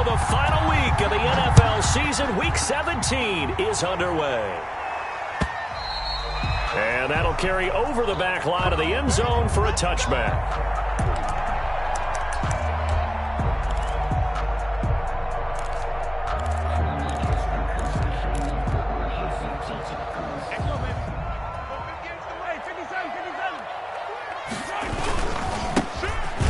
So the final week of the NFL season, Week 17, is underway. And that'll carry over the back line of the end zone for a touchback.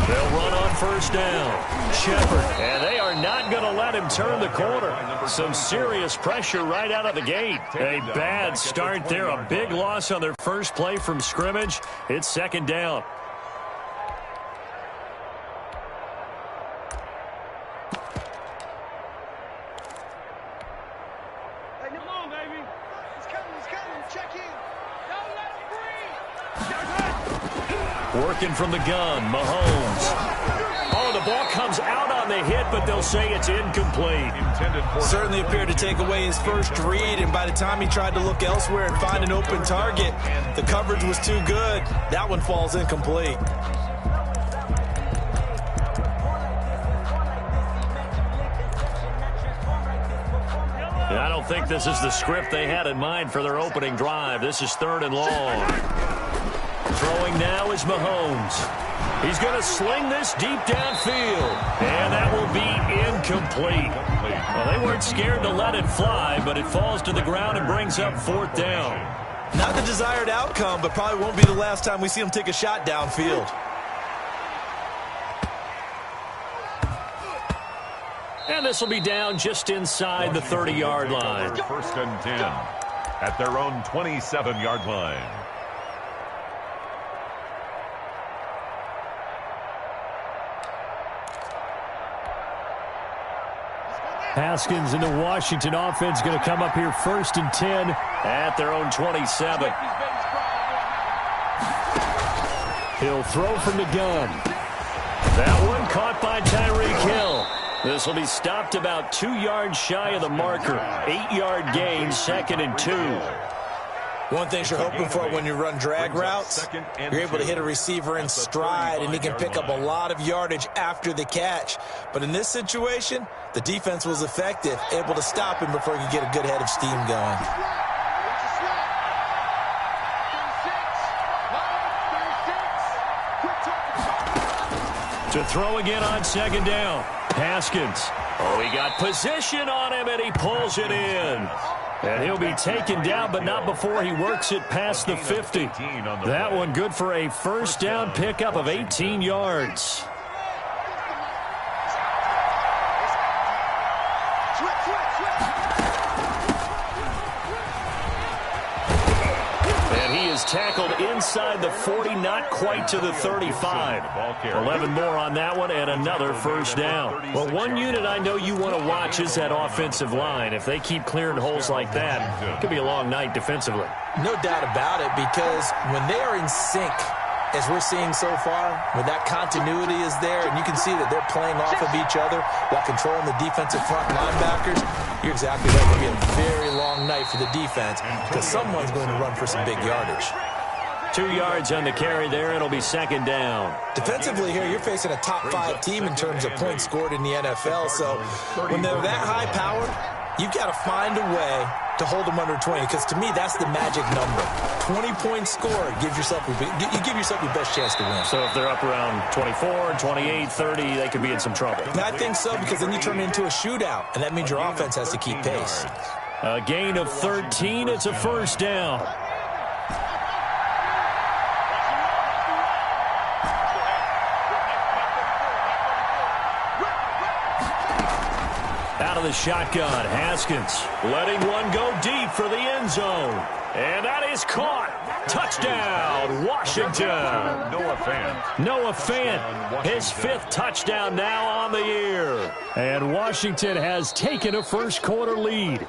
They'll run on first down. Shepard, and they are not going to let him turn the corner. Some serious pressure right out of the gate. A bad start there. A big loss on their first play from scrimmage. It's second down. Working from the gun, Mahomes. Oh, the ball comes out on the hit, but they'll say it's incomplete. Certainly appeared to take away his first read, and by the time he tried to look elsewhere and find an open target, the coverage was too good. That one falls incomplete. I don't think this is the script they had in mind for their opening drive. This is 3rd and long. Throwing now is Mahomes. He's going to sling this deep downfield. And that will be incomplete. Well, they weren't scared to let it fly, but it falls to the ground and brings up 4th down. Not the desired outcome, but probably won't be the last time we see him take a shot downfield. And this will be down just inside the 30-yard line. 1st and 10 at their own 27-yard line. Haskins and the Washington offense going to come up here 1st and 10 at their own 27. He'll throw from the gun. That one caught by Tyreek Hill. This will be stopped about 2 yards shy of the marker. 8-yard gain, 2nd and 2. One thing you're hoping for when you run drag routes, you're able to hit a receiver in stride, and he can pick up a lot of yardage after the catch. But in this situation, the defense was effective, able to stop him before he could get a good head of steam going. To throw again on 2nd down. Haskins. Oh, he got position on him, and he pulls it in. And he'll be taken down, but not before he works it past the 50. That one good for a 1st down pickup of 18 yards. And he is tackled inside the 40, not quite to the 35. 11 more on that one, and another 1st down. Well, one unit I know you want to watch is that offensive line. If they keep clearing holes like that, it could be a long night defensively. No doubt about it, because when they are in sync, as we're seeing so far, when that continuity is there, and you can see that they're playing off of each other while controlling the defensive front linebackers, you're exactly right. It's going to be a very long night for the defense because someone's going to run for some big yardage. 2 yards on the carry there. It'll be 2nd down. Defensively here, you're facing a top-5 team in terms of points scored in the NFL. So when they're that high-powered, you've got to find a way to hold them under 20, because to me, that's the magic number. 20 points scored, you give yourself your best chance to win. So if they're up around 24, 28, 30, they could be in some trouble. And I think so, because then you turn it into a shootout, and that means your offense has to keep pace. A gain of 13, it's a 1st down. Out of the shotgun, Haskins letting one go deep for the end zone. And that is caught. Touchdown, Washington. Noah Fant, his 5th touchdown now on the year. And Washington has taken a 1st quarter lead.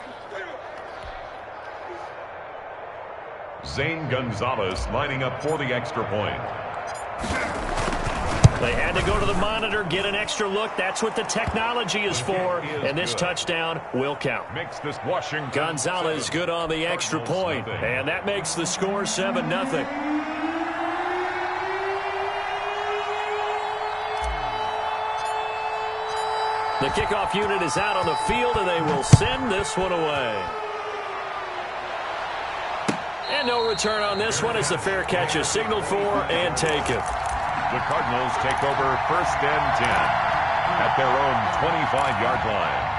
Zane Gonzalez lining up for the extra point. They had to go to the monitor, get an extra look. That's what the technology is for. And this touchdown will count. Makes this Washington. Gonzalez good on the extra point. And that makes the score 7-0. The kickoff unit is out on the field, and they will send this one away. And no return on this one as the fair catch is signaled for and taken. The Cardinals take over 1st and 10 at their own 25-yard line.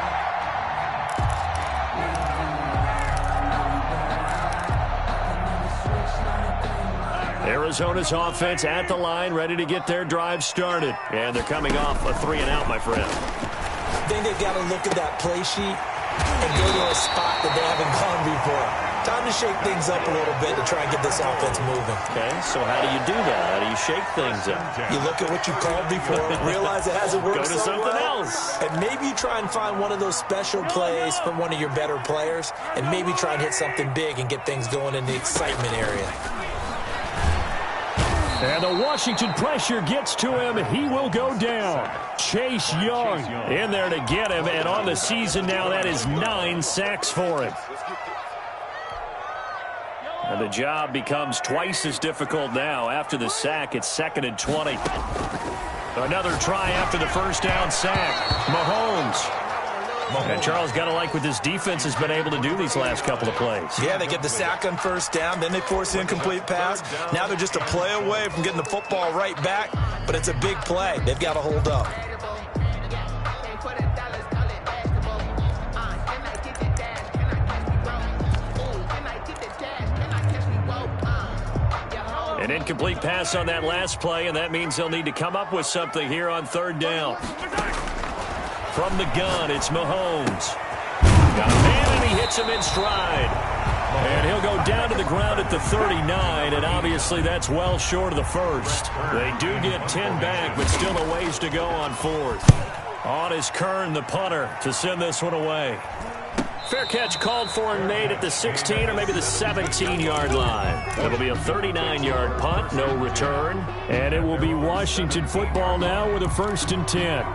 Arizona's offense at the line, ready to get their drive started. And they're coming off a 3-and-out, my friend. I think they've got to look at that play sheet and go to a spot that they haven't gone before. Time to shake things up a little bit to try and get this offense moving. Okay, so how do you do that? How do you shake things up? You look at what you called before, realize it hasn't worked Go to something else. And maybe you try and find one of those special plays from one of your better players, and maybe try and hit something big and get things going in the excitement area. And the Washington pressure gets to him. He will go down. Chase Young in there to get him. And on the season now, that is 9 sacks for him. And the job becomes twice as difficult now. After the sack, it's 2nd and 20. Another try after the first down sack. Mahomes. And Charles, got to like what this defense has been able to do these last couple of plays. Yeah, they get the sack on first down, then they force the incomplete pass. Now they're just a play away from getting the football right back, but it's a big play. They've got to hold up. An incomplete pass on that last play, and that means they'll need to come up with something here on 3rd down. From the gun, it's Mahomes. Got a man, and he hits him in stride. And he'll go down to the ground at the 39, and obviously that's well short of the first. They do get 10 back, but still a ways to go on 4th. On is Kern, the punter, to send this one away. Fair catch called for and made at the 16 or maybe the 17-yard line. It'll be a 39-yard punt, no return. And it will be Washington football now with a 1st and 10.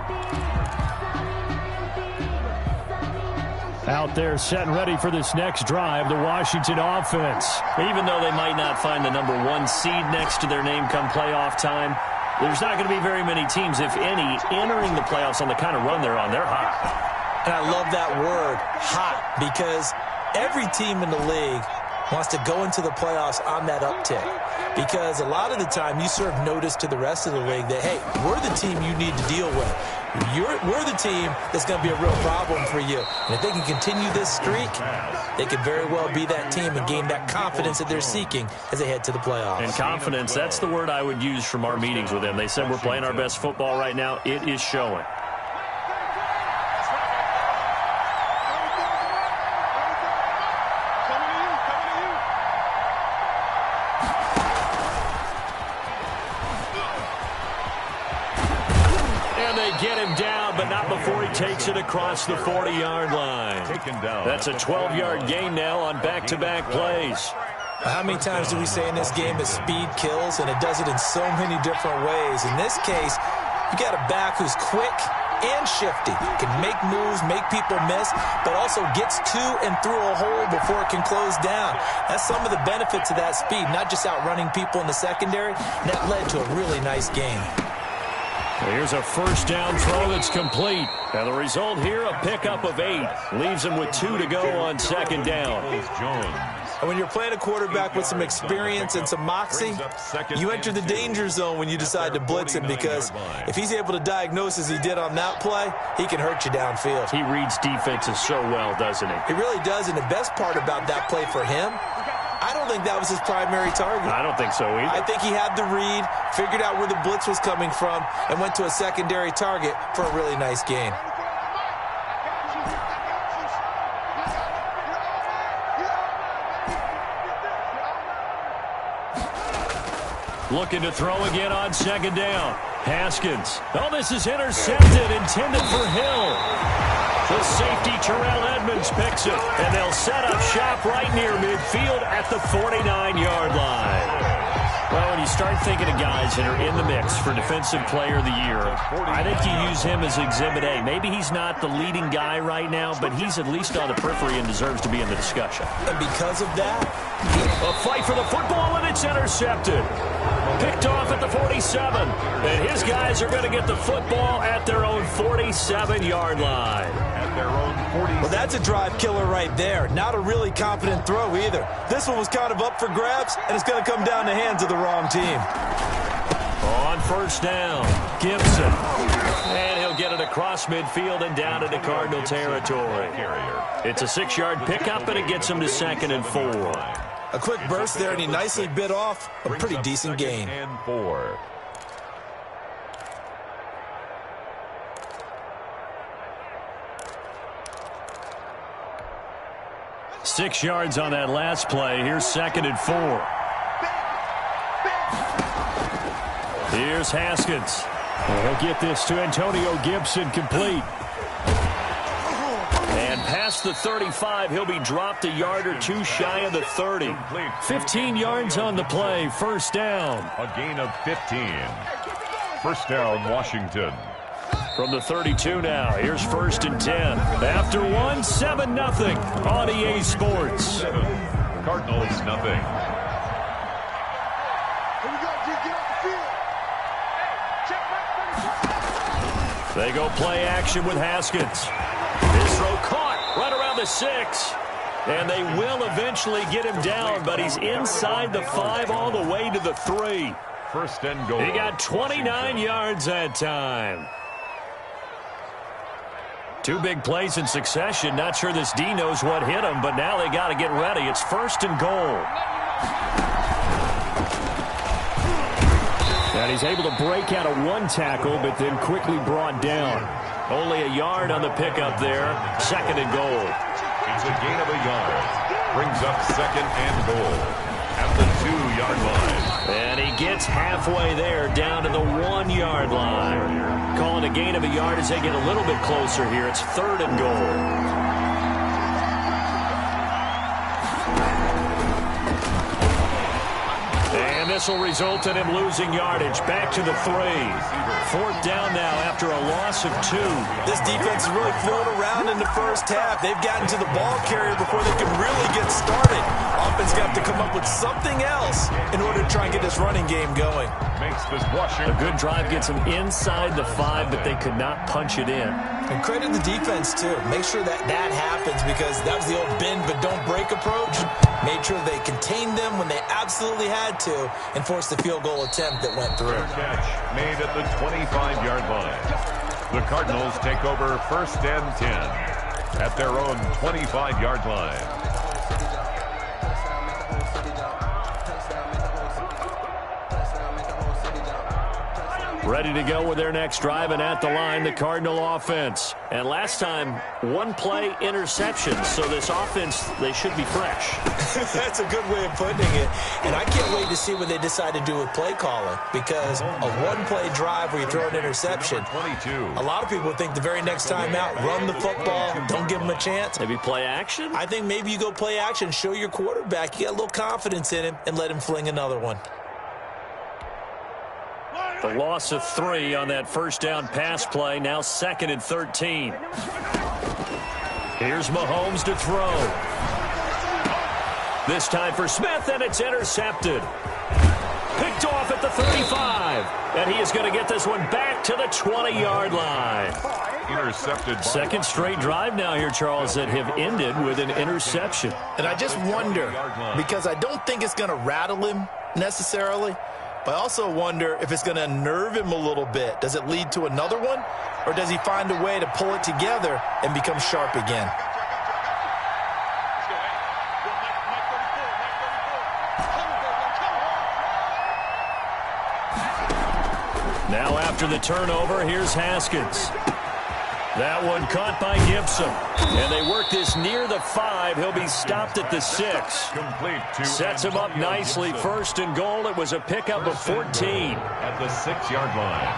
Out there set and ready for this next drive, the Washington offense. Even though they might not find the number 1 seed next to their name come playoff time, there's not going to be very many teams, if any, entering the playoffs on the kind of run they're on. They're hot. And I love that word, hot, because every team in the league wants to go into the playoffs on that uptick. Because a lot of the time you serve notice to the rest of the league that, hey, we're the team you need to deal with. We're the team that's going to be a real problem for you. And if they can continue this streak, they could very well be that team and gain that confidence that they're seeking as they head to the playoffs. And confidence, that's the word I would use from our meetings with them. They said we're playing our best football right now. It is showing. Get him down, but not before he takes it across the 40-yard line. That's a 12-yard gain now on back-to-back plays. How many times do we say in this game that speed kills, and it does it in so many different ways? In this case, you got a back who's quick and shifty, can make moves, make people miss, but also gets to and through a hole before it can close down. That's some of the benefits of that speed, not just outrunning people in the secondary. And that led to a really nice game. Here's a first down throw that's complete. And the result here, a pickup of 8. Leaves him with 2 to go on 2nd down. And when you're playing a quarterback with some experience and some moxie, you enter the danger zone when you decide to blitz him, because if he's able to diagnose as he did on that play, he can hurt you downfield. He reads defenses so well, doesn't he? He really does, and the best part about that play for him, I don't think that was his primary target. I don't think so either. I think he had the read, figured out where the blitz was coming from, and went to a secondary target for a really nice gain. Looking to throw again on 2nd down. Haskins. Oh, this is intercepted, intended for Hill. The safety, Terrell Edmonds, picks it, and they'll set up shop right near midfield at the 49-yard line. Well, when you start thinking of guys that are in the mix for Defensive Player of the Year, I think you use him as Exhibit A. Maybe he's not the leading guy right now, but he's at least on the periphery and deserves to be in the discussion. And because of that, a fight for the football, and it's intercepted. Picked off at the 47. And his guys are going to get the football at their own 47-yard line. At their own 47. Well, that's a drive killer right there. Not a really confident throw either. This one was kind of up for grabs, and it's going to come down the hands of the wrong team. On first down, Gibson. And he'll get it across midfield and down into Cardinal territory. It's a 6-yard pickup, and it gets him to 2nd and 4. A quick burst there, and he nicely bit off a pretty decent gain. And 4. Six yards on that last play. Here's 2nd and 4. Here's Haskins. He'll get this to Antonio Gibson complete. And past the 35, he'll be dropped a yard or two shy of the 30. 15 yards on the play. First down. A gain of 15. First down, Washington. From the 32 now, here's 1st and 10. After 7-0 on EA Sports. Cardinals, nothing. They go play action with Haskins. His throw caught right around the 6. And they will eventually get him down, but he's inside the 5 all the way to the 3. First and goal. He got 29 yards that time. 2 big plays in succession. Not sure this D knows what hit him, but now they got to get ready. It's 1st and goal. And he's able to break out of 1 tackle, but then quickly brought down. Only a yard on the pickup there. 2nd and goal. It's a gain of a yard. Brings up 2nd and goal at the 2-yard line. And he gets halfway there, down to the 1-yard line. Calling a gain of a yard as they get a little bit closer here. It's 3rd and goal. And this will result in him losing yardage. Back to the 3. 4th down now after a loss of 2. This defense is really floating around in the first half. They've gotten to the ball carrier before they can really get started. Offense got to come up with something else in order to try and get this running game going. Makes this Washington. A good drive gets them inside the 5, but they could not punch it in. And credit the defense, too. Make sure that happens, because that was the old bend but don't break approach. Made sure they contained them when they absolutely had to and forced the field goal attempt that went through. Catch made at the 25-yard line. The Cardinals take over 1st and 10 at their own 25-yard line. Ready to go with their next drive, and at the line, the Cardinal offense. And last time, 1-play interception, so this offense, they should be fresh. That's a good way of putting it. And I can't wait to see what they decide to do with play calling, because a 1-play drive where you throw an interception, a lot of people think the very next time out, run the football, don't give them a chance. Maybe play action? I think maybe you go play action, show your quarterback you got a little confidence in him, and let him fling another one. The loss of 3 on that first down pass play. Now 2nd and 13. Here's Mahomes to throw. This time for Smith, and it's intercepted. Picked off at the 35. And he is going to get this one back to the 20-yard line. Intercepted. 2nd straight drive now here, Charles, that have ended with an interception. And I just wonder, because I don't think it's going to rattle him necessarily, but I also wonder if it's going to unnerve him a little bit. Does it lead to another one? Or does he find a way to pull it together and become sharp again? Now after the turnover, here's Haskins. That one caught by Gibson. And they work this near the 5. He'll be stopped at the 6. Complete to Sets him up nicely. 1st and goal. It was a pickup of 14. At the 6-yard line.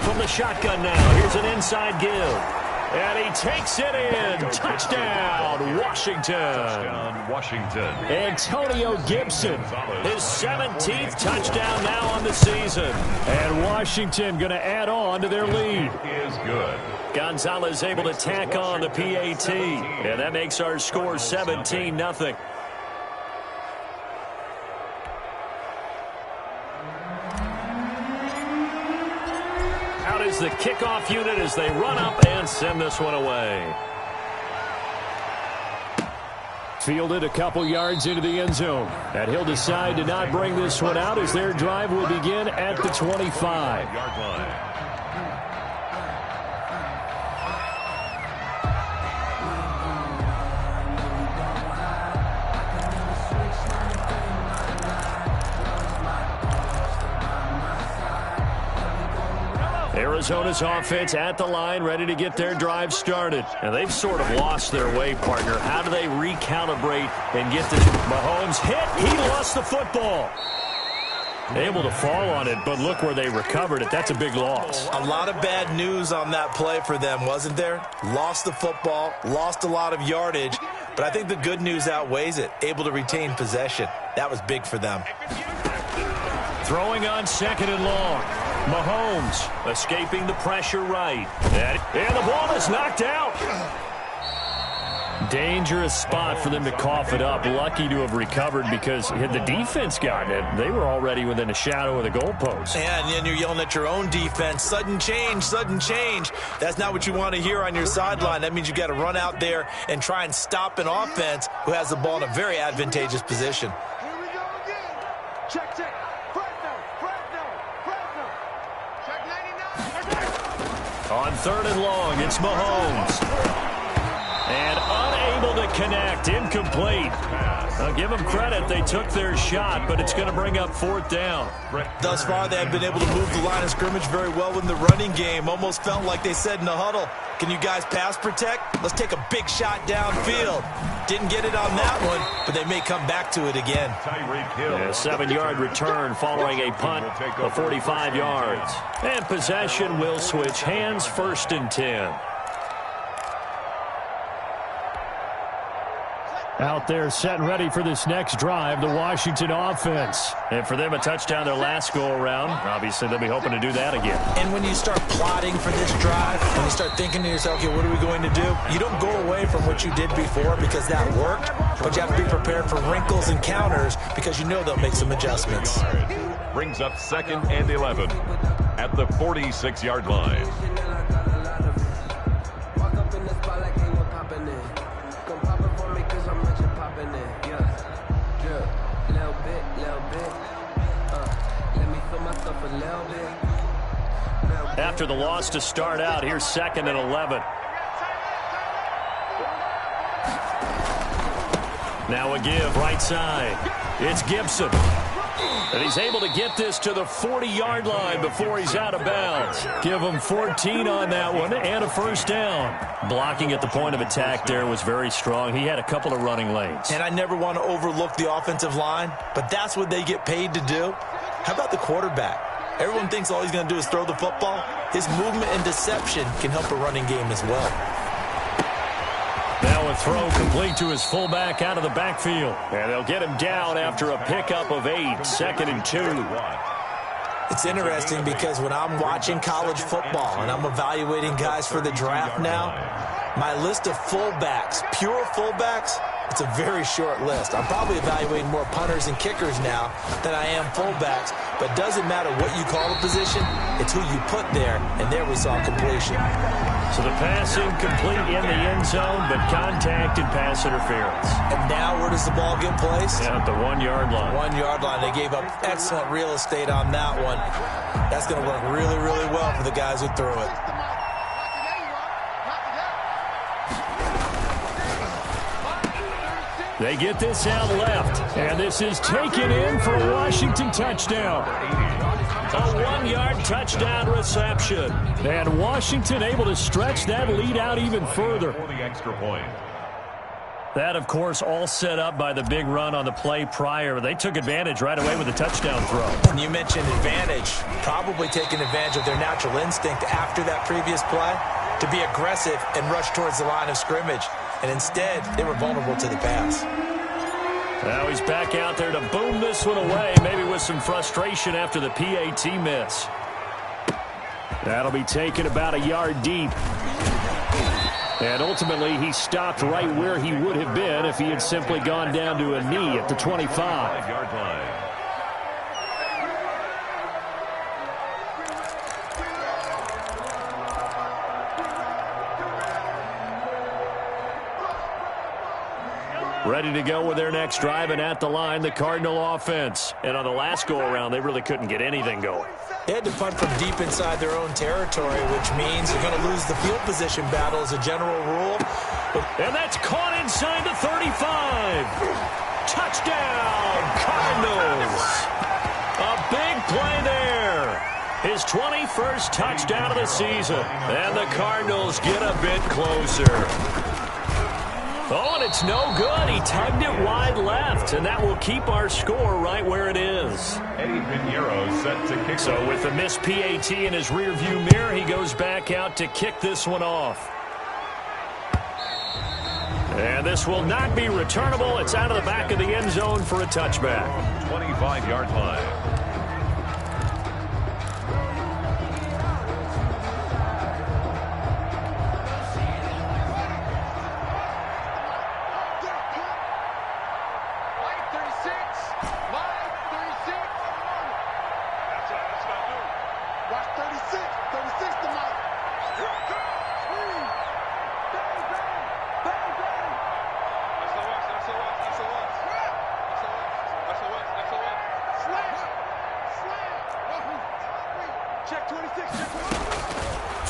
From the shotgun now, here's an inside give. And he takes it in. Touchdown, Washington. Touchdown, Washington. Antonio Gibson, his 17th touchdown now on the season. And Washington going to add on to their lead. Is good. Gonzalez able to tack on the PAT. And that makes our score 17-0. Out is the kickoff unit as they run up and send this one away. Fielded a couple yards into the end zone. And he'll decide to not bring this one out as their drive will begin at the 25-yard line. Arizona's offense at the line, ready to get their drive started. And they've sort of lost their way, partner. How do they recalibrate and get this? Mahomes hit. He lost the football. Able to fall on it, but look where they recovered it. That's a big loss. A lot of bad news on that play for them, wasn't there? Lost the football, lost a lot of yardage, but I think the good news outweighs it. Able to retain possession. That was big for them. Throwing on 2nd and long. Mahomes escaping the pressure right. And the ball is knocked out. Dangerous spot for them to cough it up. Lucky to have recovered because had the defense gotten it, they were already within a shadow of the goalpost. And then you're yelling at your own defense. Sudden change, sudden change. That's not what you want to hear on your sideline. That means you got to run out there and try and stop an offense who has the ball in a very advantageous position. Here we go again. Check, check. On 3rd and long, it's Mahomes. And unable to connect, incomplete. I'll give them credit, they took their shot, but it's going to bring up 4th down. Thus far, they have been able to move the line of scrimmage very well in the running game. Almost felt like they said in the huddle, can you guys pass protect? Let's take a big shot downfield. Didn't get it on that one, but they may come back to it again. A 7-yard return following a punt of 45 yards. And possession will switch hands, 1st and 10. Out there set and ready for this next drive, the Washington offense. And for them, a touchdown their last go-around. Obviously, they'll be hoping to do that again. And when you start plotting for this drive, when you start thinking to yourself, okay, what are we going to do? You don't go away from what you did before because that worked, but you have to be prepared for wrinkles and counters because you know they'll make some adjustments. Brings up 2nd and 11 at the 46-yard line. After the loss to start out, here's 2nd and 11. Now a give, right side. It's Gibson. And he's able to get this to the 40-yard line before he's out of bounds. Give him 14 on that one and a 1st down. Blocking at the point of attack there was very strong. He had a couple of running lanes. And I never want to overlook the offensive line, but that's what they get paid to do. How about the quarterback? Everyone thinks all he's going to do is throw the football. His movement and deception can help a running game as well. Now a throw complete to his fullback out of the backfield. And they'll get him down after a pickup of 8, 2nd and 2. It's interesting because when I'm watching college football and I'm evaluating guys for the draft now, my list of fullbacks, pure fullbacks, it's a very short list. I'm probably evaluating more punters and kickers now than I am fullbacks, but it doesn't matter what you call a position, it's who you put there, and there we saw completion. So the pass incomplete in the end zone, but contact and pass interference. And now where does the ball get placed? Yeah, at the 1-yard line. 1-yard line. They gave up excellent real estate on that one. That's going to work really, really well for the guys who threw it. They get this out left, and this is taken in for a Washington touchdown. A 1-yard touchdown reception. And Washington able to stretch that lead out even further. For the extra point. That, of course, all set up by the big run on the play prior. They took advantage right away with a touchdown throw. And you mentioned advantage. Probably taking advantage of their natural instinct after that previous play to be aggressive and rush towards the line of scrimmage. And instead, they were vulnerable to the pass. Now he's back out there to boom this one away, maybe with some frustration after the PAT miss. That'll be taken about a yard deep. And ultimately, he stopped right where he would have been if he had simply gone down to a knee at the 25-yard line. Ready to go with their next drive, and at the line, the Cardinal offense. And on the last go-around, they really couldn't get anything going. They had to punt from deep inside their own territory, which means you're going to lose the field position battle as a general rule. And that's caught inside the 35. Touchdown, Cardinals. A big play there. His 21st touchdown of the season. And the Cardinals get a bit closer. Oh, and it's no good. He tugged it wide left, and that will keep our score right where it is. Eddie Pinheiro set to kick. So with the missed PAT in his rearview mirror, he goes back out to kick this one off. And this will not be returnable. It's out of the back of the end zone for a touchback. 25-yard line.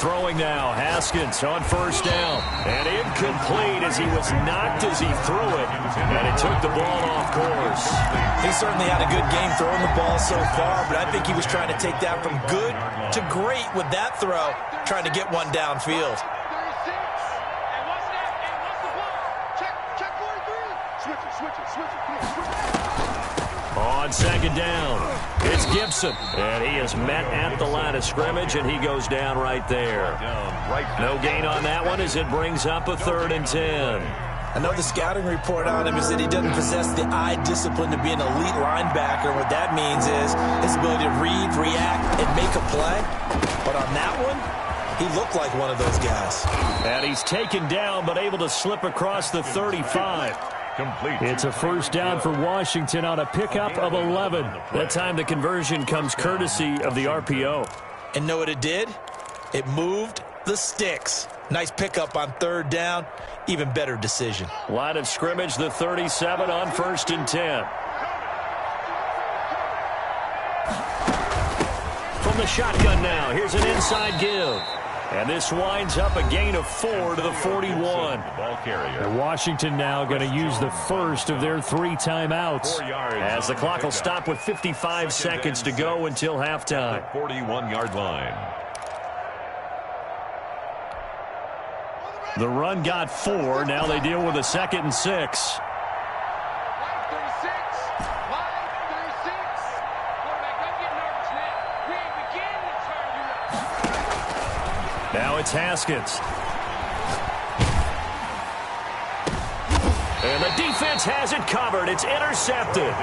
Throwing now, Haskins on first down. And incomplete as he was knocked as he threw it. And it took the ball off course. He certainly had a good game throwing the ball so far, but I think he was trying to take that from good to great with that throw, trying to get one downfield. On second down, it's Gibson. And he is met at the line of scrimmage, and he goes down right there. No gain on that one as it brings up a 3rd and 10. I know the scouting report on him is that he doesn't possess the eye discipline to be an elite linebacker. What that means is his ability to read, react, and make a play. But on that one, he looked like one of those guys. And he's taken down but able to slip across the 35. Complete. It's a first down for Washington on a pickup of 11. That time the conversion comes courtesy of the RPO. And know what it did? It moved the sticks. Nice pickup on 3rd down. Even better decision. Line of scrimmage, the 37 on 1st and 10. From the shotgun now, here's an inside give. And this winds up a gain of 4 to the 41. Ball carrier. And Washington now going to use the first of their 3 timeouts. As the clock will stop with 55 seconds to go until halftime. 41-yard line. The run got 4. Now they deal with a 2nd and 6. Now it's Haskins. And the defense has it covered. It's intercepted.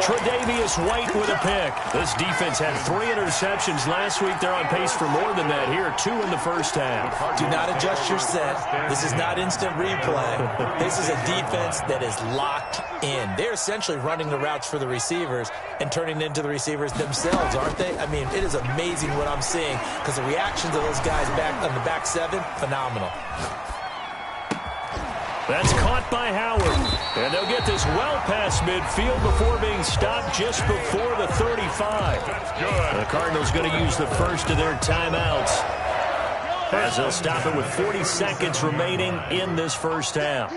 Tre'Davious White with a pick. This defense had 3 interceptions last week. They're on pace for more than that here. 2 in the first half. Do not adjust your set. This is not instant replay. This is a defense that is locked in. They're essentially running the routes for the receivers and turning into the receivers themselves, aren't they? I mean, it is amazing what I'm seeing because the reactions of those guys back on the back 7, phenomenal. That's caught by Howard. And they'll get this well past midfield before being stopped just before the 35. The Cardinals going to use the first of their timeouts as they'll stop it with 40 seconds remaining in this first half.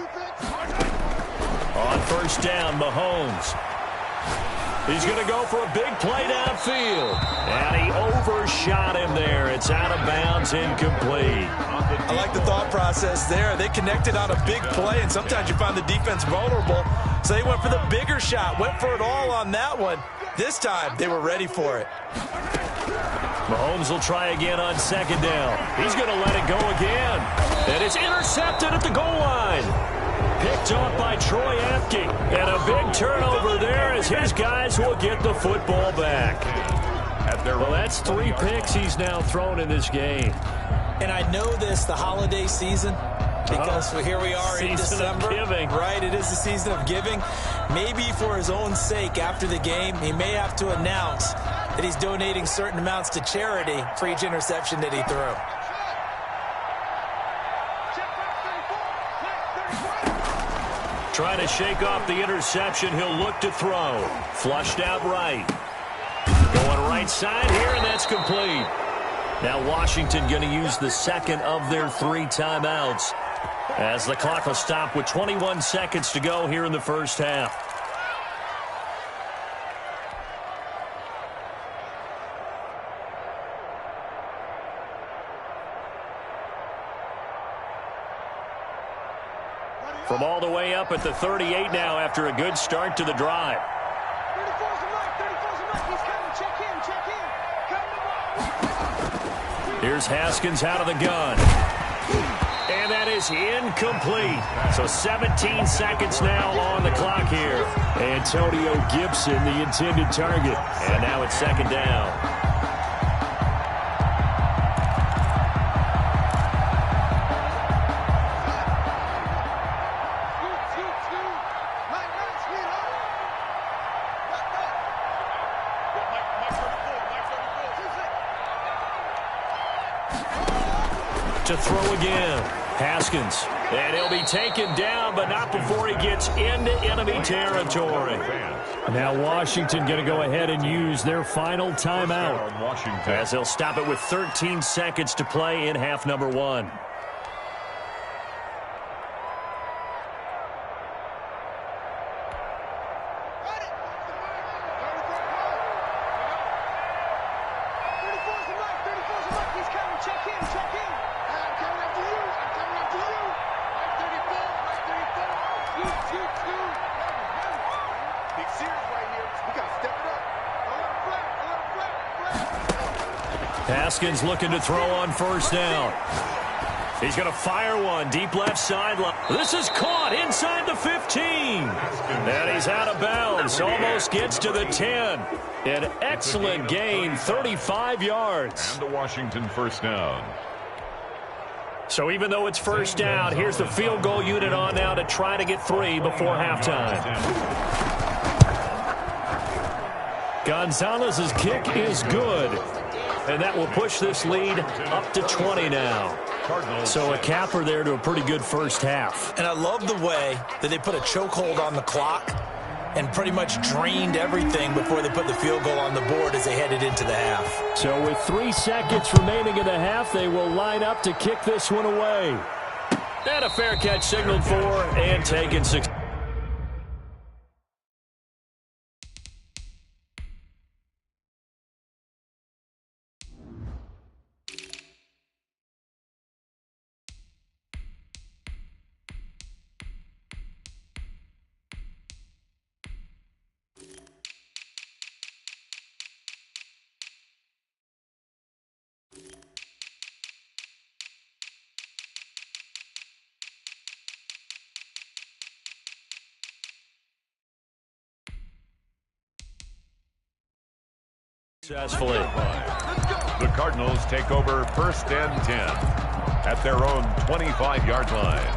On first down, Mahomes. He's going to go for a big play downfield. And he overshot him there. It's out of bounds, incomplete. I like the thought process there. They connected on a big play, and sometimes you find the defense vulnerable. So they went for the bigger shot, went for it all on that one. This time, they were ready for it. Mahomes will try again on second down. He's going to let it go again. And it's intercepted at the goal line. Picked off by Troy Apke. And a big turnover there as his guys will get the football back. Well, that's 3 picks he's now thrown in this game. And I know this, the holiday season, because here we are in December. Right, it is the season of giving. Maybe for his own sake, after the game, he may have to announce that he's donating certain amounts to charity for each interception that he threw. trying to shake off the interception. He'll look to throw. Flushed out right. Going right side here, and that's complete. Now Washington going to use the second of their 3 timeouts, as the clock will stop with 21 seconds to go here in the first half. From all the way up at the 38 now after a good start to the drive. 34's the mic. 34's the mic. He's coming. Check in. Here's Haskins out of the gun. And that is incomplete. So 17 seconds now on the clock here. Antonio Gibson, the intended target. And now it's second down. To throw again. Haskins. And he'll be taken down, but not before he gets into enemy territory. Now Washington going to go ahead and use their final timeout, as they'll stop it with 13 seconds to play in half number 1. Haskins looking to throw on first down. He's going to fire one deep left sideline. This is caught inside the 15. And he's out of bounds. Almost gets to the 10. An excellent gain, 35 yards. And the Washington first down. So even though it's first down, here's the field goal unit on now to try to get 3 before halftime. Gonzalez's kick is good. And that will push this lead up to 20 now. So a capper there to a pretty good first half. And I love the way that they put a chokehold on the clock and pretty much drained everything before they put the field goal on the board as they headed into the half. So with 3 seconds remaining in the half, they will line up to kick this one away. And a fair catch signaled for and taken 6. Successfully. The Cardinals take over first and 10 at their own 25-yard line.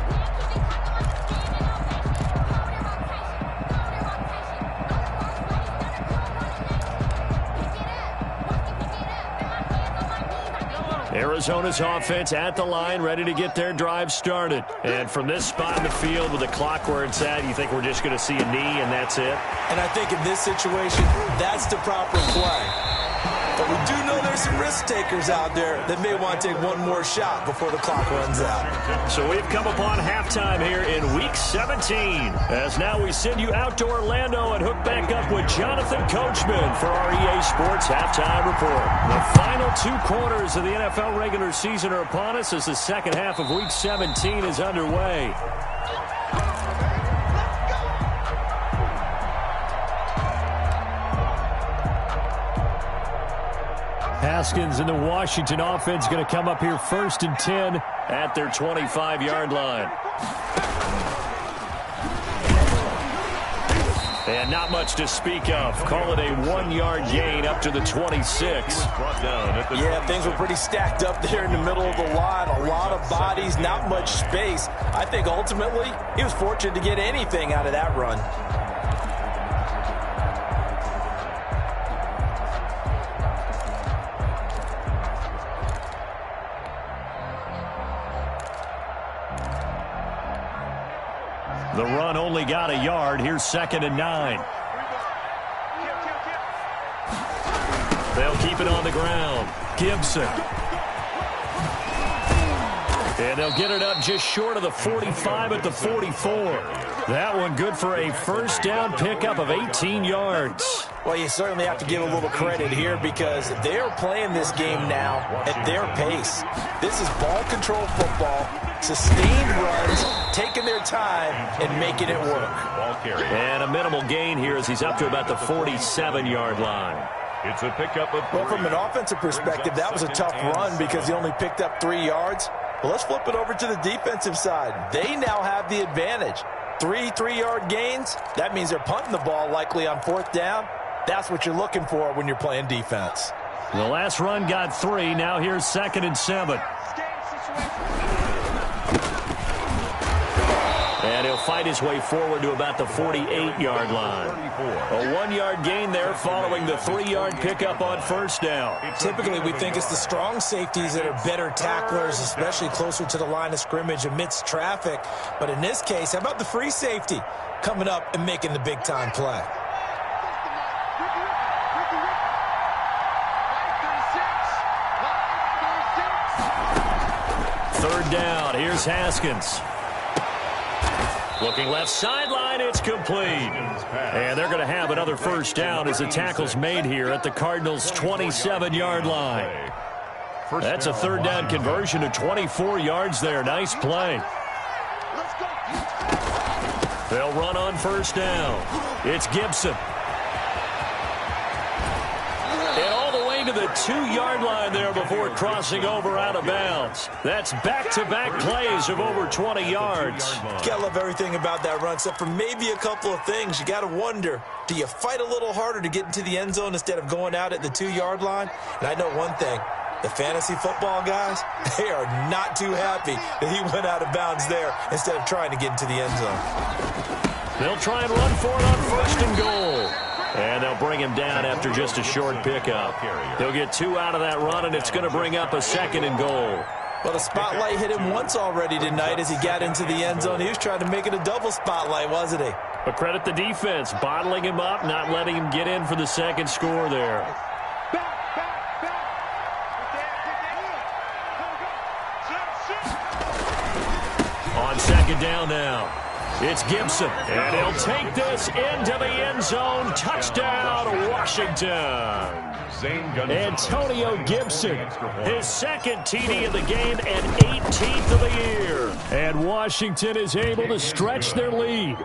Arizona's offense at the line, ready to get their drive started. And from this spot in the field with the clock where it's at, you think we're just going to see a knee and that's it? And I think in this situation, that's the proper play. But we do know there's some risk takers out there that may want to take one more shot before the clock runs out. So we've come upon halftime here in Week 17. As now we send you out to Orlando and hook back up with Jonathan Coachman for our EA Sports Halftime Report. The final 2 quarters of the NFL regular season are upon us as the second half of Week 17 is underway. Haskins and the Washington offense going to come up here first and 10 at their 25-yard line. And not much to speak of. Call it a 1-yard gain up to the 26. Yeah, things were pretty stacked up there in the middle of the line. A lot of bodies, not much space. I think ultimately he was fortunate to get anything out of that run. The run only got a yard. Here's 2nd and 9. They'll keep it on the ground. Gibson. And they'll get it up just short of the 45 at the 44. That one good for a first down pickup of 18 yards. Well, you certainly have to give a little credit here because they're playing this game now at their pace. This is ball control football, sustained runs, taking their time, and making it work. And a minimal gain here as he's up to about the 47-yard line. It's a pickup of 3. Well, from an offensive perspective, that was a tough run because he only picked up 3 yards. Well, let's flip it over to the defensive side. They now have the advantage. 3 3-yard gains, that means they're punting the ball likely on 4th down. That's what you're looking for when you're playing defense. The last run got 3. Now here's 2nd and 7. And he'll fight his way forward to about the 48-yard line. A 1-yard gain there following the 3-yard pickup on first down. Typically, we think it's the strong safeties that are better tacklers, especially closer to the line of scrimmage amidst traffic. But in this case, how about the free safety coming up and making the big-time play? Third down. Here's Haskins. Looking left sideline, it's complete. And they're going to have another first down as the tackle's made here at the Cardinals' 27-yard line. That's a third down conversion to 24 yards there. Nice play. They'll run on first down. It's Gibson. And all the way to the 2-yard line there before crossing over out of bounds. That's back-to-back plays of over 20 yards. You gotta love everything about that run, except for maybe a couple of things. You gotta wonder, do you fight a little harder to get into the end zone instead of going out at the 2-yard line? And I know one thing. The fantasy football guys, they are not too happy that he went out of bounds there instead of trying to get into the end zone. They'll try and run for it on 1st and goal. And they'll bring him down after just a short pickup. They'll get 2 out of that run, and it's going to bring up a 2nd and goal. Well, the spotlight hit him once already tonight as he got into the end zone. He was trying to make it a double spotlight, wasn't he? But credit the defense, bottling him up, not letting him get in for the second score there. On 2nd down now. It's Gibson, and he'll take this into the end zone. Touchdown, Washington. Antonio Gibson, his 2nd TD of the game and 18th of the year. And Washington is able to stretch their lead.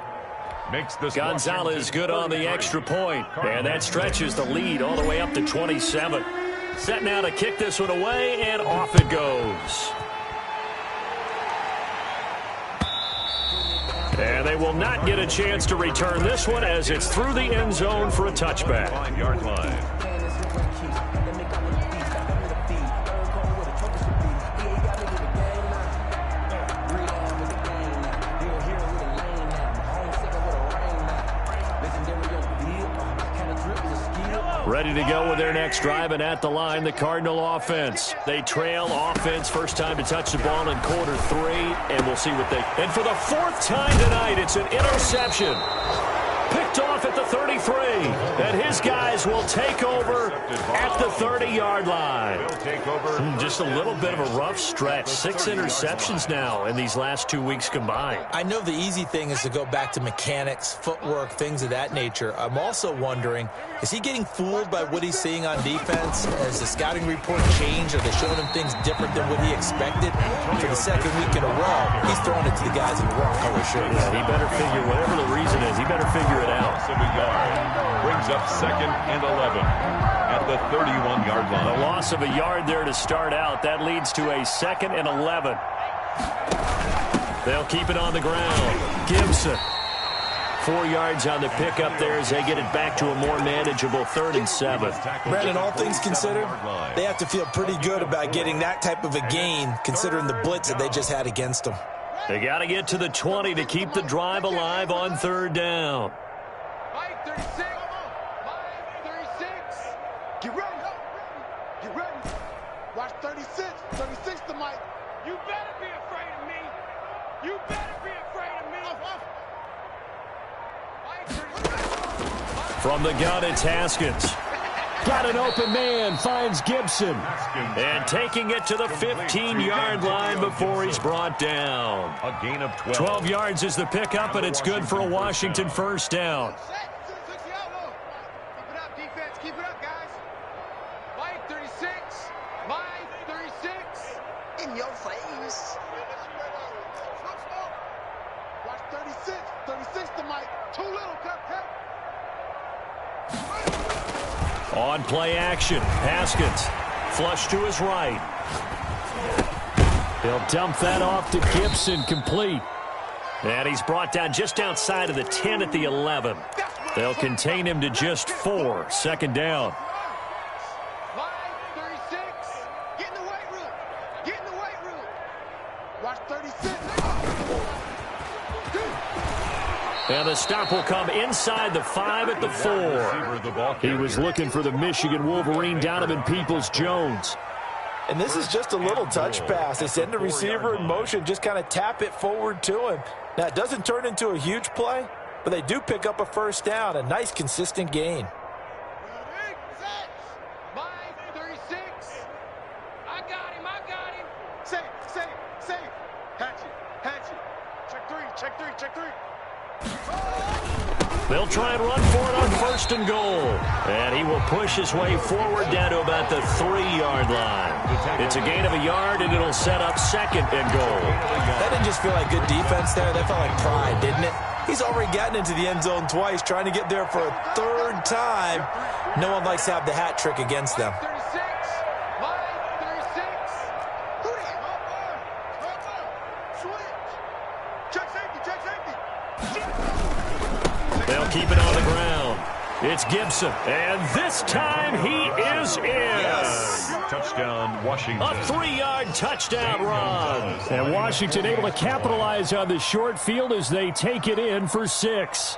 Gonzalez good on the extra point, and that stretches the lead all the way up to 27. Set now to kick this one away, and off it goes. And they will not get a chance to return this one as it's through the end zone for a touchback. 5-yard line. Ready to go with their next drive, and at the line, the Cardinal offense. They trail offense, first time to touch the ball in quarter 3, and we'll see what they... And for the 4th time tonight, it's an interception. Picked off at the 33, and his guys will take over at the 30-yard line. Just a little bit of a rough stretch. 6 interceptions now in these last 2 weeks combined. I know the easy thing is to go back to mechanics, footwork, things of that nature. I'm also wondering, is he getting fooled by what he's seeing on defense? Has the scouting report changed? Are they showing him things different than what he expected? For the 2nd week in a row, he's throwing it to the guys in the wrong color shirts. Yeah, he better figure, whatever the reason is, he better figure it out. Brings up 2nd and 11 at the 31-yard line. The loss of a yard there to start out. That leads to a 2nd and 11. They'll keep it on the ground. Gibson. 4 yards on the pickup there as they get it back to a more manageable 3rd and 7. Brandon, all things considered, they have to feel pretty good about getting that type of a gain considering the blitz that they just had against them. They got to get to the 20 to keep the drive alive on 3rd down. 36. Get ready. Get ready. Watch 36. 36 to Mike. You better be afraid of me. You better be afraid of me. From the gun, it's Haskins. Got an open man, finds Gibson. And taking it to the 15-yard line before he's brought down. A gain of 12. 12 yards is the pickup, and it's good for a Washington first down. Keep it up, defense. Keep it up, guys. Mike, 36. Mike, 36. In your face. Watch 36. 36 to Mike. Too little, cut. On play action, Haskins. Flush to his right. He'll dump that off to Gibson, complete. And he's brought down just outside of the 10 at the 11. They'll contain him to just 4. Second down. Mike, 36. Get in the weight room. Get in the weight room. Watch 36. And the stop will come inside the 5 at the 4. He was looking for the Michigan Wolverine, Donovan Peoples-Jones. And this is just a little touch pass. They send the receiver in motion, just kind of tap it forward to him. Now, it doesn't turn into a huge play, but they do pick up a first down, a nice, consistent gain. Mike, 36. I got him. Safe. Hatchet. Check three. They'll try and run for it on first and goal. And he will push his way forward down to about the 3-yard line. It's a gain of a yard, and it'll set up second and goal. That didn't just feel like good defense there. That felt like pride, didn't it? He's already gotten into the end zone twice, trying to get there for a third time. No one likes to have the hat trick against them. 36. Mike, 36. Who that? Switch. Check safety. They'll keep it on the ground. It's Gibson, and this time he is in. Yes. Touchdown, Washington. A 3-yard touchdown run. And Washington able to capitalize on the short field as they take it in for 6.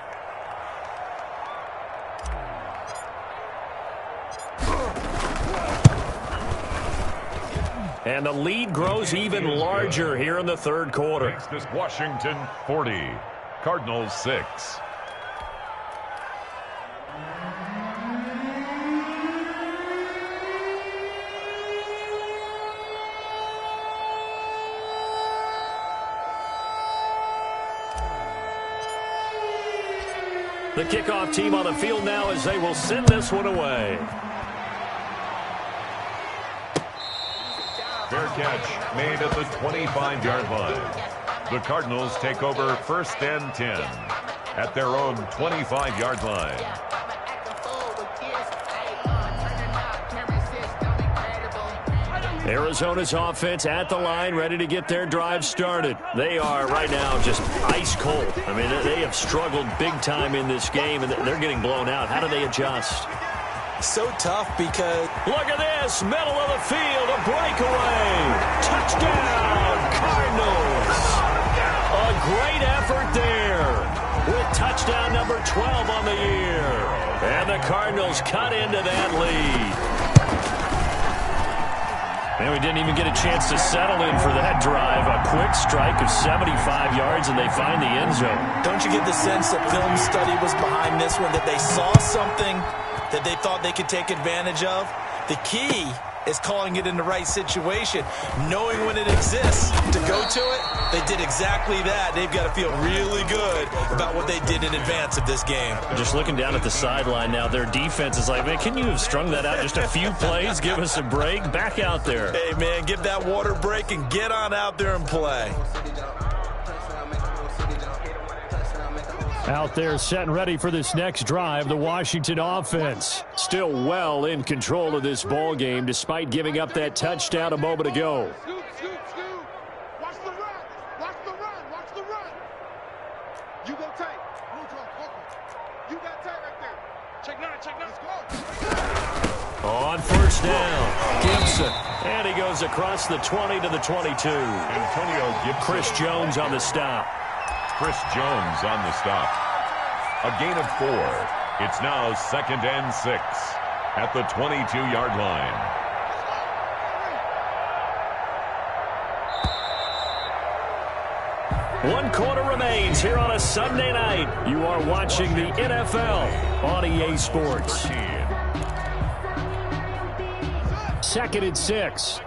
And the lead grows even larger here in the third quarter. Makes this Washington 40. Cardinals 6. The kickoff team on the field now as they will send this one away. Fair catch made at the 25-yard line. The Cardinals take over first and 10 at their own 25-yard line. Arizona's offense at the line, ready to get their drive started. They are right now just ice cold. I mean, they have struggled big time in this game, and they're getting blown out. How do they adjust? So tough because... Look at this, middle of the field, a breakaway. Touchdown, Cardinals. A great effort there with touchdown number 12 on the year. And the Cardinals cut into that lead. And we didn't even get a chance to settle in for that drive. A quick strike of 75 yards, and they find the end zone. Don't you get the sense that film study was behind this one, that they saw something that they thought they could take advantage of? The key is calling it in the right situation, knowing when it exists to go to it. They did exactly that. They've got to feel really good about what they did in advance of this game. Just looking down at the sideline now, their defense is like, man, can you have strung that out just a few plays? Give us a break. Back out there. Hey, man, give that water break and get on out there and play. Out there set and ready for this next drive, the Washington offense. Still well in control of this ball game despite giving up that touchdown a moment ago. Scoot. Watch the run. You go tight. You got tight right there. Check nine. Let's go. On first down, Gibson. And he goes across the 20 to the 22. Antonio Gibson. Chris Jones on the stop. Chris Jones on the stop. A gain of 4. It's now second and 6 at the 22-yard line. One quarter remains here on a Sunday night. You are watching the NFL on EA Sports. 2nd and 6.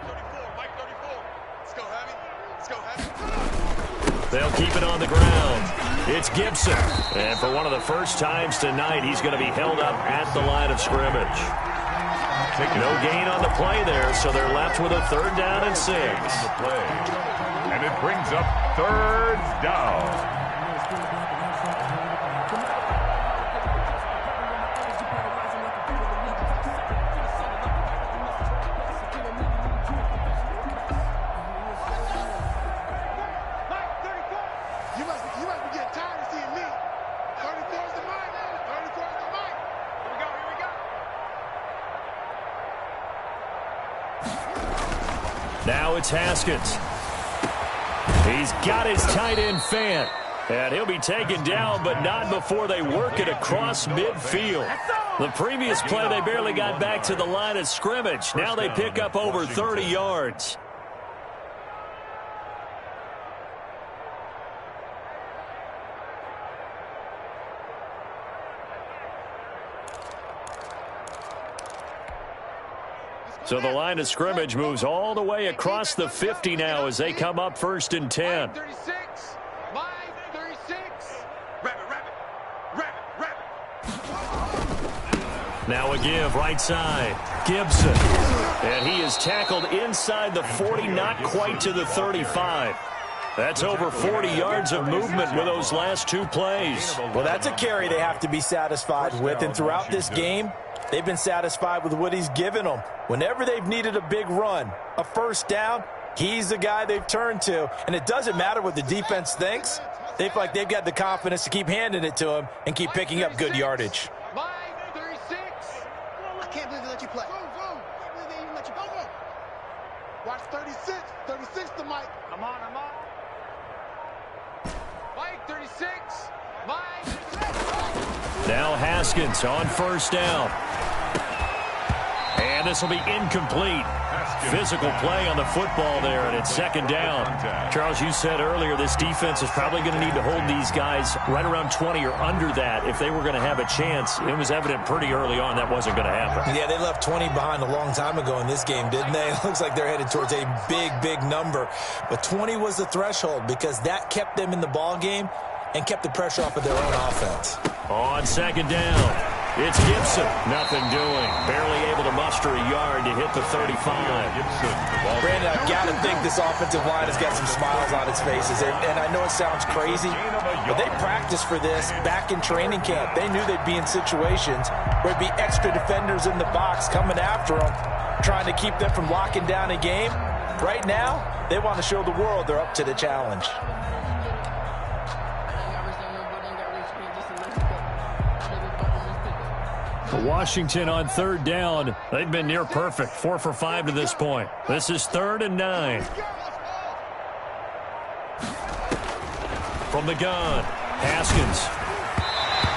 They'll keep it on the ground. It's Gibson. And for one of the first times tonight, he's going to be held up at the line of scrimmage. No gain on the play there, so they're left with a 3rd down and 6. And it brings up 3rd down. Now it's Haskins. He's got his tight end Fant. And he'll be taken down, but not before they work it across midfield. The previous play, they barely got back to the line of scrimmage. Now they pick up over 30 yards. So the line of scrimmage moves all the way across the 50 now as they come up 1st and 10. 36. Line 36. Rabbit. Now a give right side. Gibson. And he is tackled inside the 40, not quite to the 35. That's over 40 yards of movement with those last 2 plays. Well, that's a carry they have to be satisfied with. And throughout this game, they've been satisfied with what he's given them. Whenever they've needed a big run, a 1st down, he's the guy they've turned to. And it doesn't matter what the defense thinks. They feel like they've got the confidence to keep handing it to him and keep picking up good yardage. Line 36. I can't believe they let you play. I can't believe they even let you go. Watch 36. 36 to Mike. I'm on. Mike 36. Mike 36. Now Haskins on 1st down. And this will be incomplete. Physical play on the football there, and it's 2nd down. Charles, you said earlier this defense is probably going to need to hold these guys right around 20 or under that if they were going to have a chance. It was evident pretty early on that wasn't going to happen. Yeah, they left 20 behind a long time ago in this game, didn't they? It looks like they're headed towards a big number. But 20 was the threshold because that kept them in the ball game and kept the pressure off of their own offense. On 2nd down, it's Gibson. Nothing doing. Barely able to muster a yard to hit the 35. Brandon, I've got to think this offensive line has got some smiles on its faces. And I know it sounds crazy, but they practiced for this back in training camp. They knew they'd be in situations where there'd be extra defenders in the box coming after them, trying to keep them from locking down a game. Right now, they want to show the world they're up to the challenge. Washington on 3rd down. They've been near perfect. 4 for 5 to this point. This is 3rd and 9. From the gun, Haskins.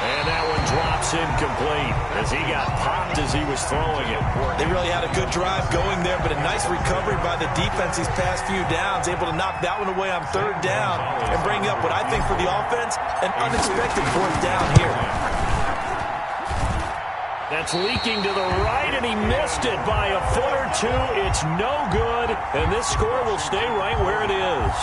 And that one drops incomplete as he got popped as he was throwing it. They really had a good drive going there, but a nice recovery by the defense these past few downs, able to knock that one away on 3rd down and bring up what I think for the offense, an unexpected 4th down here. That's leaking to the right, and he missed it by a foot or 2. It's no good, and this score will stay right where it is.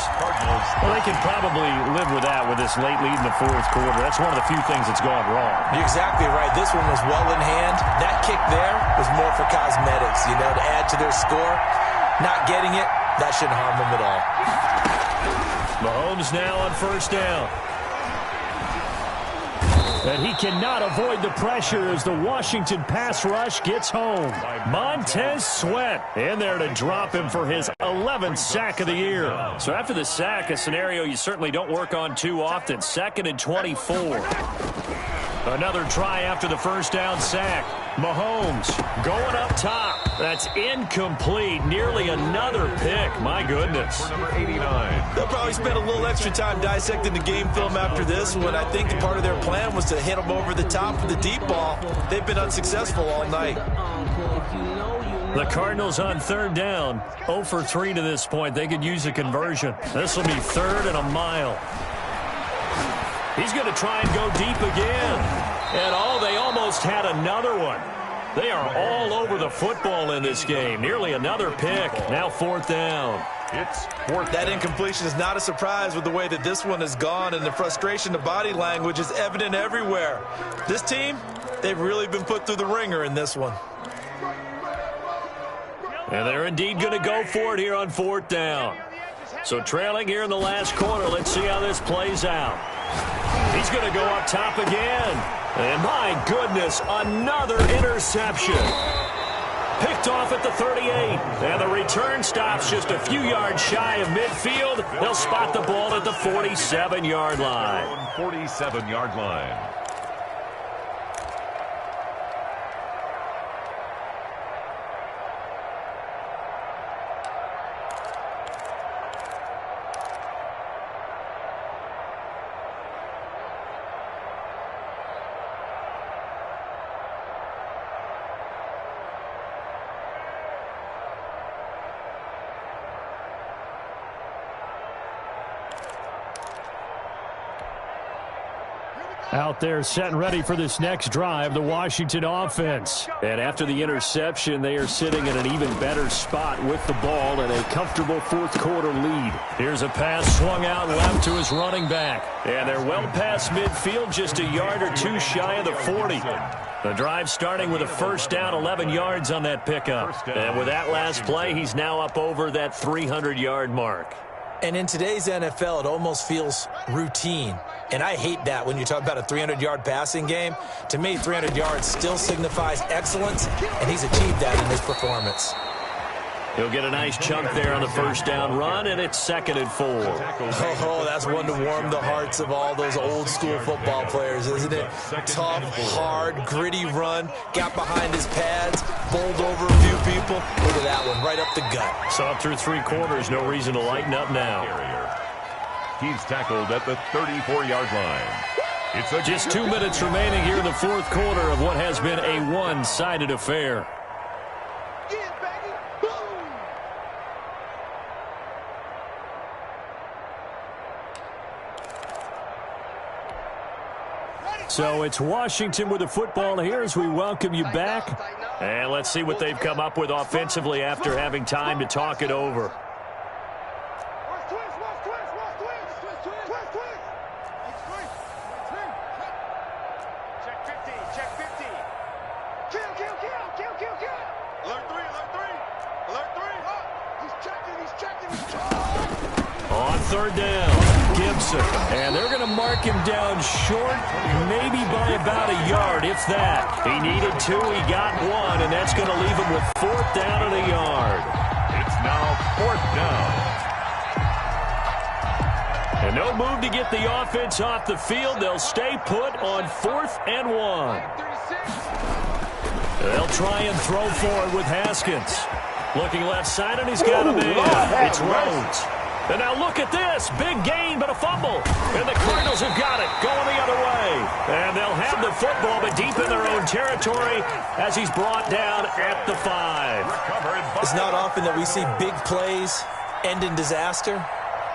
Well, they can probably live with that with this late lead in the 4th quarter. That's one of the few things that's gone wrong. You're exactly right. This one was well in hand. That kick there was more for cosmetics, to add to their score. Not getting it, that shouldn't harm them at all. Mahomes now on 1st down. And he cannot avoid the pressure as the Washington pass rush gets home. Montez Sweat in there to drop him for his 11th sack of the year. So after the sack, a scenario you certainly don't work on too often. 2nd and 24. Another try after the 1st down sack. Mahomes going up top. That's incomplete. Nearly another pick. My goodness. Number 89. They'll probably spend a little extra time dissecting the game film after this one. I think part of their plan was to hit them over the top with the deep ball. They've been unsuccessful all night. If you know, you The Cardinals on third down, 0 for 3 to this point. They could use a conversion. This will be 3rd and a mile. He's going to try and go deep again. And they almost had another one. They are all over the football in this game. Nearly another pick. Now 4th down. It's 4th. That incompletion is not a surprise with the way that this one has gone, and the frustration of body language is evident everywhere. This team, they've really been put through the ringer in this one. And they're indeed going to go for it here on 4th down. So trailing here in the last quarter. Let's see how this plays out. He's going to go up top again. And my goodness, another interception. Picked off at the 38. And the return stops just a few yards shy of midfield. They'll spot the ball at the 47-yard line. 47-yard line. Out there set and ready for this next drive, the Washington offense. And after the interception, they are sitting in an even better spot with the ball and a comfortable 4th quarter lead. Here's a pass swung out left to his running back. And they're well past midfield, just a yard or two shy of the 40. The drive starting with a 1st down, 11 yards on that pickup. And with that last play, he's now up over that 300-yard mark. And in today's NFL, it almost feels routine. And I hate that when you talk about a 300-yard passing game. To me, 300 yards still signifies excellence, and he's achieved that in his performance. He'll get a nice chunk there on the 1st down run, and it's 2nd and 4. Oh, that's one to warm the hearts of all those old-school football players, isn't it? Tough, hard, gritty run, got behind his pads, bowled over a few people. Look at that one, right up the gut. Saw through 3 quarters, no reason to lighten up now. He's tackled at the 34-yard line. It's just 2 minutes remaining here in the 4th quarter of what has been a one-sided affair. So it's Washington with the football here as we welcome you back. And let's see what they've come up with offensively after having time to talk it over. On 3rd down, Gibson. And they're going to mark him down short, maybe by about a yard, if that. He needed 2, he got 1, and that's going to leave him with 4th down and a yard. It's now 4th down. And no move to get the offense off the field. They'll stay put on 4th and 1. They'll try and throw forward with Haskins. Looking left side, and he's got a man. It's Rhodes. And now look at this. Big gain, but a fumble. And the Cardinals have got it, going the other way. And they'll have the football, but deep in their own territory as he's brought down at the 5. It's not often that we see big plays end in disaster,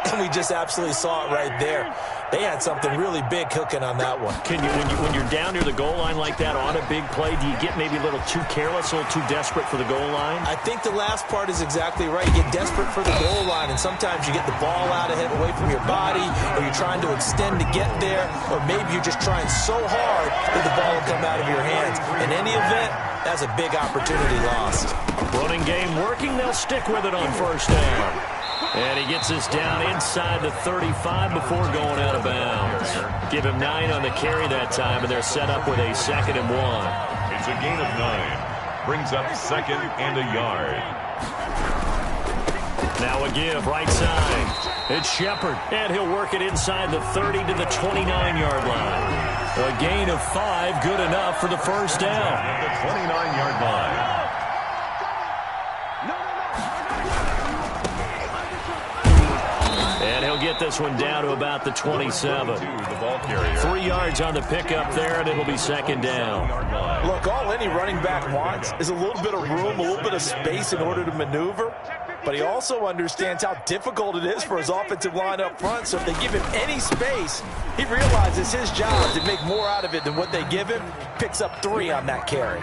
and we just absolutely saw it right there. They had something really big cooking on that one. When you're down near the goal line like that on a big play, do you get maybe a little too careless, a little too desperate for the goal line? I think the last part is exactly right. You get desperate for the goal line, and sometimes you get the ball out of it, away from your body, or you're trying to extend to get there, or maybe you're just trying so hard that the ball will come out of your hands. In any event, that's a big opportunity lost. Running game working. They'll stick with it on 1st down. And he gets us down inside the 35 before going out of bounds. Give him 9 on the carry that time, and they're set up with a 2nd and 1. It's a gain of 9. Brings up 2nd and a yard. Now a give, right side. It's Shepard, and he'll work it inside the 30 to the 29-yard line. A gain of 5, good enough for the 1st down. At the 29-yard line. And he'll get get this one down to about the 27. The ball carrier. 3 yards on the pickup there, and it'll be second down. Look, all any running back wants is a little bit of room, a little bit of space in order to maneuver. But he also understands how difficult it is for his offensive line up front. So if they give him any space, he realizes his job to make more out of it than what they give him. Picks up 3 on that carry.